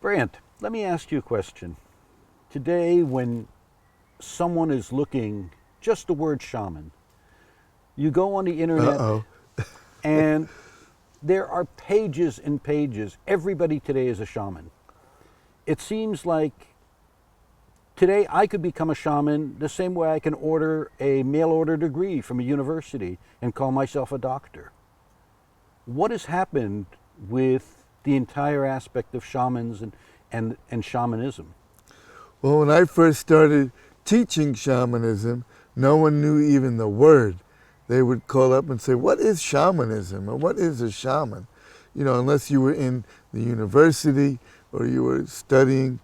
Brant, let me ask you a question. Today, when someone is looking, just the word shaman, you go on the internet Uh-oh. and there are pages and pages. Everybody today is a shaman. It seems like today I could become a shaman the same way I can order a mail order degree from a university and call myself a doctor. What has happened with the entire aspect of shamans and shamanism? Well, when I first started teaching shamanism, no one knew even the word. They would call up and say, what is shamanism? Or what is a shaman? You know, unless you were in the university or you were studying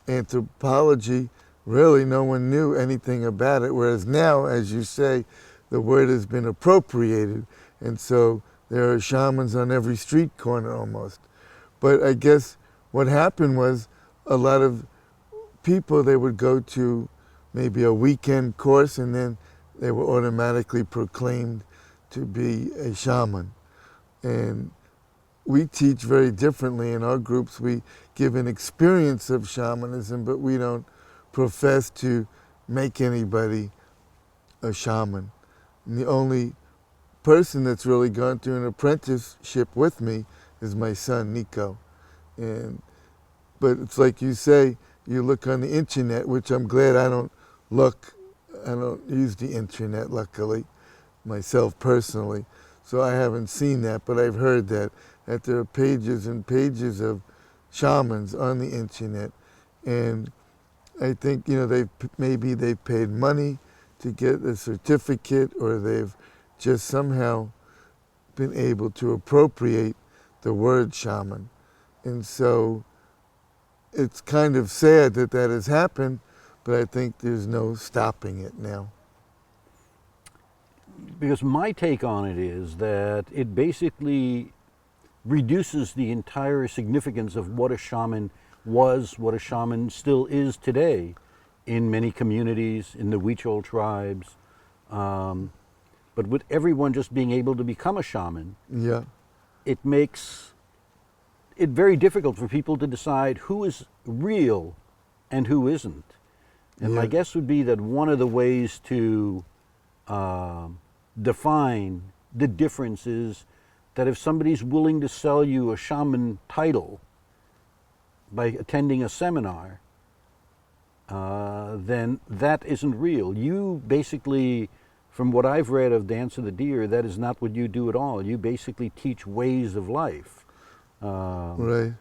anthropology, really no one knew anything about it. Whereas now, as you say, the word has been appropriated. And so there are shamans on every street corner almost. But I guess what happened was a lot of people, they would go to maybe a weekend course and then they were automatically proclaimed to be a shaman. And we teach very differently in our groups. We give an experience of shamanism, but we don't profess to make anybody a shaman. And the only person that's really gone through an apprenticeship with me is my son, Nico. But it's like you say, you look on the internet, which I'm glad I don't use the internet, luckily, myself personally. So I haven't seen that, but I've heard that there are pages and pages of shamans on the internet. And I think, you know, maybe they've paid money to get a certificate, or they've just somehow been able to appropriate the word shaman. And so it's kind of sad that that has happened, but I think there's no stopping it now. Because my take on it is that it basically reduces the entire significance of what a shaman was, what a shaman still is today in many communities, in the Huichol tribes. But with everyone just being able to become a shaman, Yeah. it makes it very difficult for people to decide who is real and who isn't. And my Yeah. guess would be that one of the ways to define the difference is that if somebody's willing to sell you a shaman title by attending a seminar, then that isn't real. You basically, from what I've read of Dance of the Deer, that is not what you do at all. You basically teach ways of life. Right.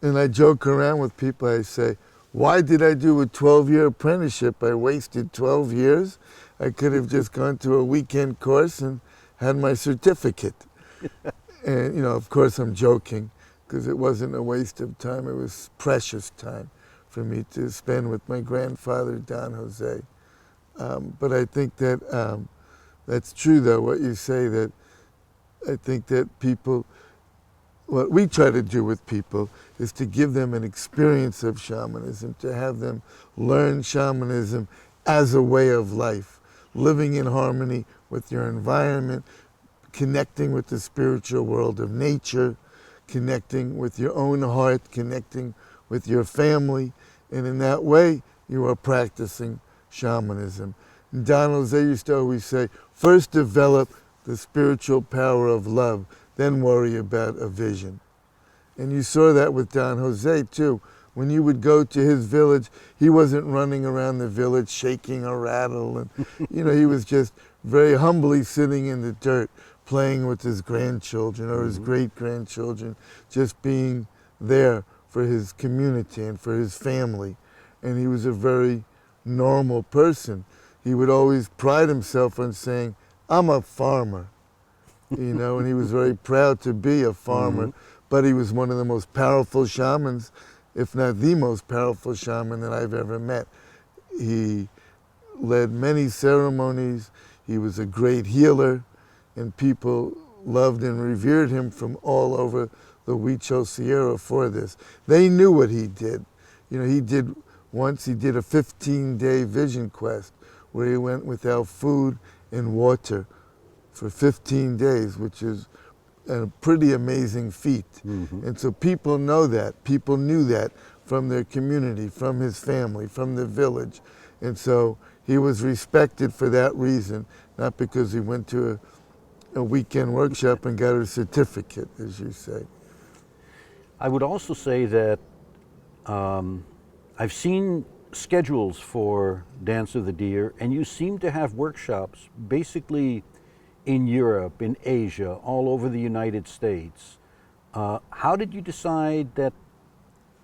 And I joke around with people, I say, why did I do a 12-year apprenticeship? I wasted 12 years. I could have just gone to a weekend course and had my certificate. And, you know, of course I'm joking, because it wasn't a waste of time. It was precious time for me to spend with my grandfather, Don Jose. But I think that that's true, though, what you say, that I think that people, what we try to do with people is to give them an experience of shamanism, to have them learn shamanism as a way of life, living in harmony with your environment, connecting with the spiritual world of nature, connecting with your own heart, connecting with your family, and in that way you are practicing shamanism. And Don Jose used to always say, first develop the spiritual power of love, then worry about a vision. And you saw that with Don Jose too. When you would go to his village, he wasn't running around the village shaking a rattle, and you know, he was just very humbly sitting in the dirt, playing with his grandchildren or his great-grandchildren, just being there for his community and for his family. And he was a very normal person. He would always pride himself on saying, I'm a farmer, you know, and he was very proud to be a farmer, but he was one of the most powerful shamans, if not the most powerful shaman that I've ever met. He led many ceremonies, he was a great healer, and people loved and revered him from all over the Huichol Sierra for this. They knew what he did. You know, he did a 15-day vision quest where he went without food and water for 15 days, which is a pretty amazing feat. And so people know that. People knew that from their community, from his family, from the village. And so he was respected for that reason, not because he went to a weekend workshop and got a certificate, as you say. I would also say that I've seen schedules for Dance of the Deer, and you seem to have workshops basically in Europe, in Asia, all over the United States. How did you decide that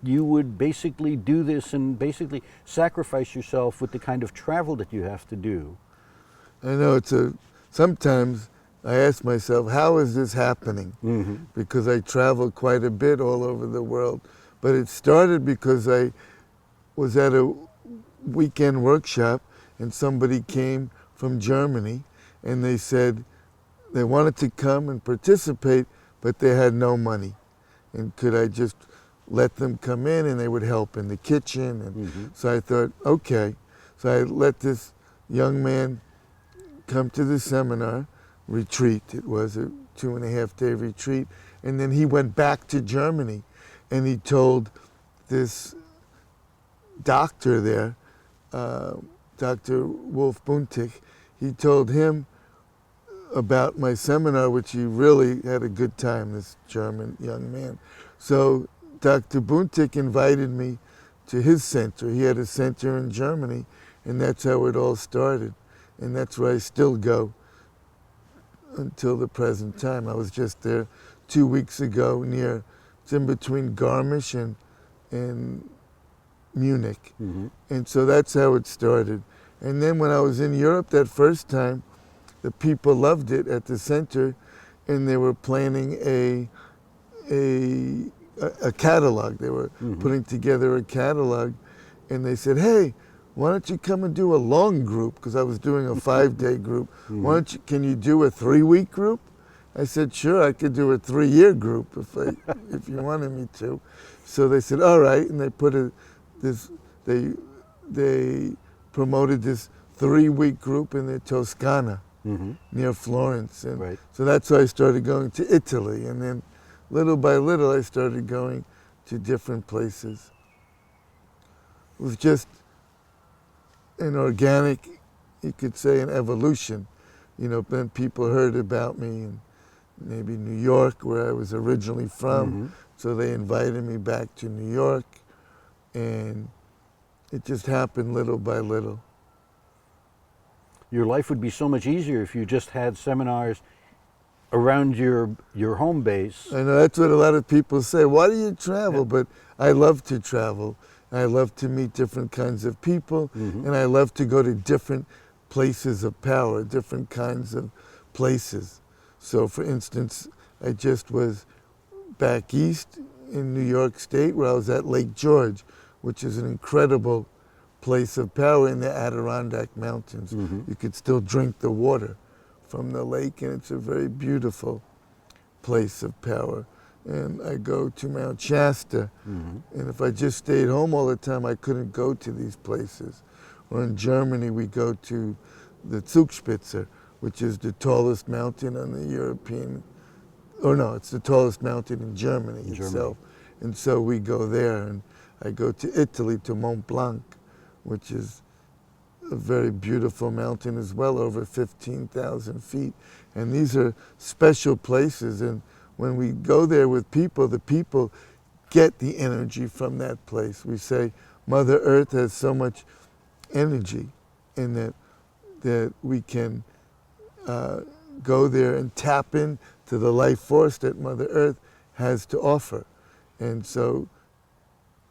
you would basically do this and basically sacrifice yourself with the kind of travel that you have to do? I know sometimes I ask myself, how is this happening? Because I travel quite a bit all over the world. But it started because I was at a weekend workshop and somebody came from Germany and they said they wanted to come and participate, but they had no money. And could I just let them come in and they would help in the kitchen? And so I thought, okay. So I let this young man come to the seminar, retreat. It was a 2.5-day retreat. And then he went back to Germany and he told this doctor there, Dr. Wolf Buntig, he told him about my seminar, which he really had a good time, this German young man. So Dr. Buntig invited me to his center. He had a center in Germany, and that's how it all started. And that's where I still go until the present time. I was just there 2 weeks ago it's in between Garmisch and Munich. And so that's how it started. And then when I was in Europe that first time, the people loved it at the center, and they were planning a catalog. They were putting together a catalog, and they said, hey, why don't you come and do a long group? Because I was doing a 5-day group. Can you do a 3-week group? I said, sure, I could do a 3-year group if you wanted me to. So they said, all right, and they put they promoted this 3-week group in the Toscana, near Florence. And so that's how I started going to Italy. And then little by little, I started going to different places. It was just an organic, you could say, an evolution. Then people heard about me in maybe New York, where I was originally from. So they invited me back to New York. And it just happened little by little. Your life would be so much easier if you just had seminars around your home base. I know, that's what a lot of people say. Why do you travel? But I love to travel. I love to meet different kinds of people, and I love to go to different places of power, different kinds of places. So for instance, I just was back east in New York State, where I was at Lake George, which is an incredible place of power in the Adirondack Mountains. You could still drink the water from the lake, and it's a very beautiful place of power. And I go to Mount Shasta, and if I just stayed home all the time, I couldn't go to these places. Or in Germany, we go to the Zugspitze, which is the tallest mountain on the European, it's the tallest mountain in Germany itself. And so we go there, and I go to Italy, to Mont Blanc, which is a very beautiful mountain as well, over 15,000 feet. And these are special places, and when we go there with people, the people get the energy from that place. We say Mother Earth has so much energy, and that we can go there and tap into the life force that Mother Earth has to offer. And so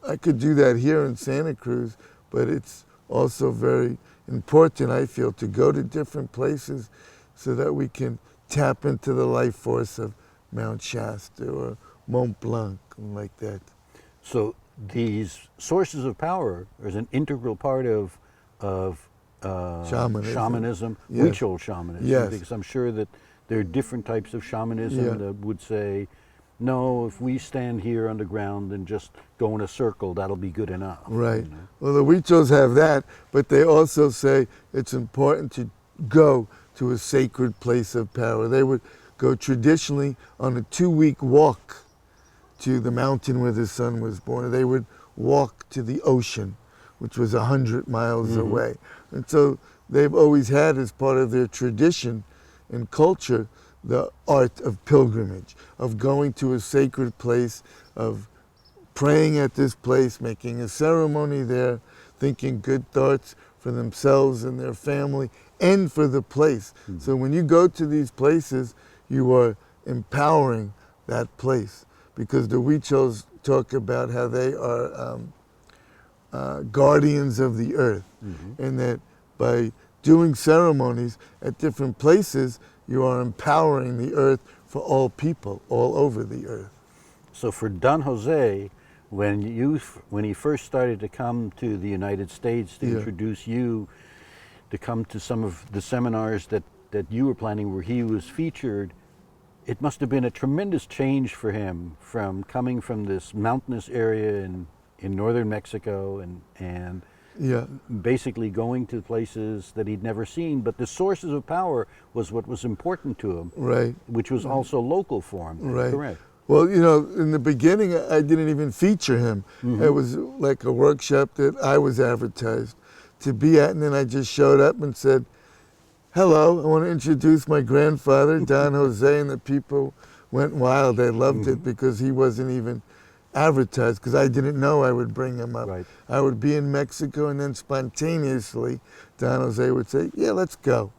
I could do that here in Santa Cruz, but it's also very important, I feel, to go to different places so that we can tap into the life force of Mount Shasta or Mont Blanc, and like that. So these sources of power is an integral part of shamanism, ritual shamanism, because I'm sure that there are different types of shamanism that would say, no, if we stand here underground and just go in a circle, that'll be good enough. Right. Well, the Huichols have that, but they also say it's important to go to a sacred place of power. They would go traditionally on a 2-week walk to the mountain where the sun was born. They would walk to the ocean, which was 100 miles away. And so they've always had, as part of their tradition and culture, the art of pilgrimage, of going to a sacred place, of praying at this place, making a ceremony there, thinking good thoughts for themselves and their family and for the place. So when you go to these places, you are empowering that place, because the Huichols talk about how they are guardians of the earth, and that by doing ceremonies at different places, you are empowering the earth for all people all over the earth. So for Don Jose, when he first started to come to the United States to introduce you to come to some of the seminars that you were planning where he was featured, it must have been a tremendous change for him from coming from this mountainous area in northern Mexico and basically going to places that he'd never seen, but the sources of power was what was important to him, right? Which was also local for him, right? Correct. Well, you know, in the beginning, I didn't even feature him. It was like a workshop that I was advertised to be at, and then I just showed up and said, hello, I want to introduce my grandfather, Don Jose, and the people went wild. They loved it because he wasn't even advertised, because I didn't know I would bring him up. Right. I would be in Mexico, and then spontaneously, Don Jose would say, yeah, let's go.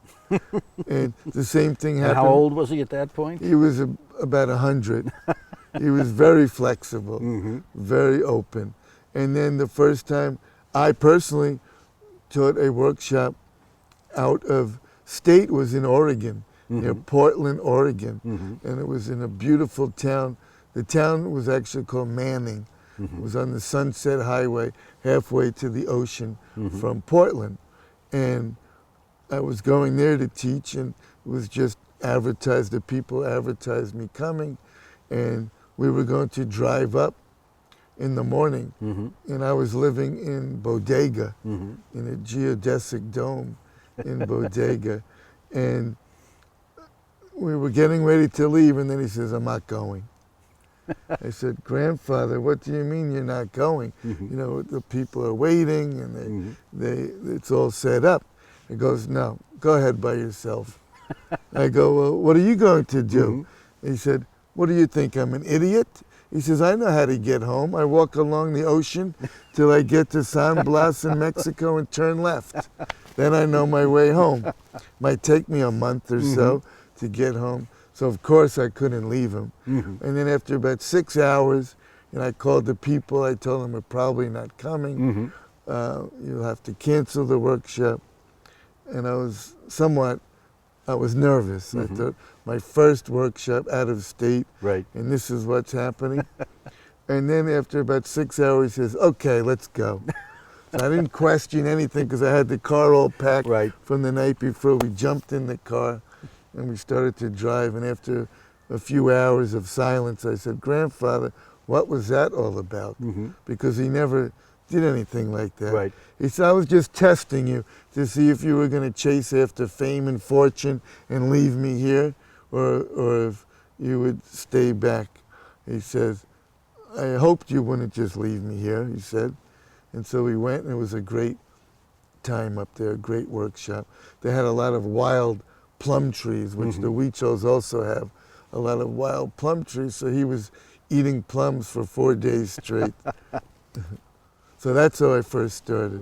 And the same thing happened. And how old was he at that point? He was about 100. He was very flexible, very open. And then the first time I personally taught a workshop out of state was in Oregon, near Portland, Oregon. And it was in a beautiful town. The town was actually called Manning. It was on the Sunset Highway, halfway to the ocean from Portland. And I was going there to teach, and it was just advertised, the people advertised me coming, and we were going to drive up in the morning. And I was living in Bodega, in a geodesic dome in Bodega. And we were getting ready to leave, and then he says, I'm not going. I said, grandfather, what do you mean you're not going? You know, the people are waiting, and it's all set up. He goes, no, go ahead by yourself. I go, well, what are you going to do? He said, what do you think, I'm an idiot? He says, I know how to get home. I walk along the ocean till I get to San Blas in Mexico and turn left. Then I know my way home. Might take me a month or so to get home. So of course I couldn't leave him. And then after about 6 hours, and I called the people, I told them we're probably not coming. You'll have to cancel the workshop. And I was nervous. I thought, my first workshop out of state, and this is what's happening. And then after about 6 hours, he says, okay, let's go. So I didn't question anything because I had the car all packed from the night before. We jumped in the car and we started to drive. And after a few hours of silence, I said, grandfather, what was that all about? Because he never did anything like that. He said, I was just testing you to see if you were going to chase after fame and fortune and leave me here, or if you would stay back. He says, I hoped you wouldn't just leave me here, he said. And so we went, and it was a great time up there, a great workshop. They had a lot of wild plum trees, which the Huichols also have, a lot of wild plum trees. So he was eating plums for 4 days straight. So that's how I first started.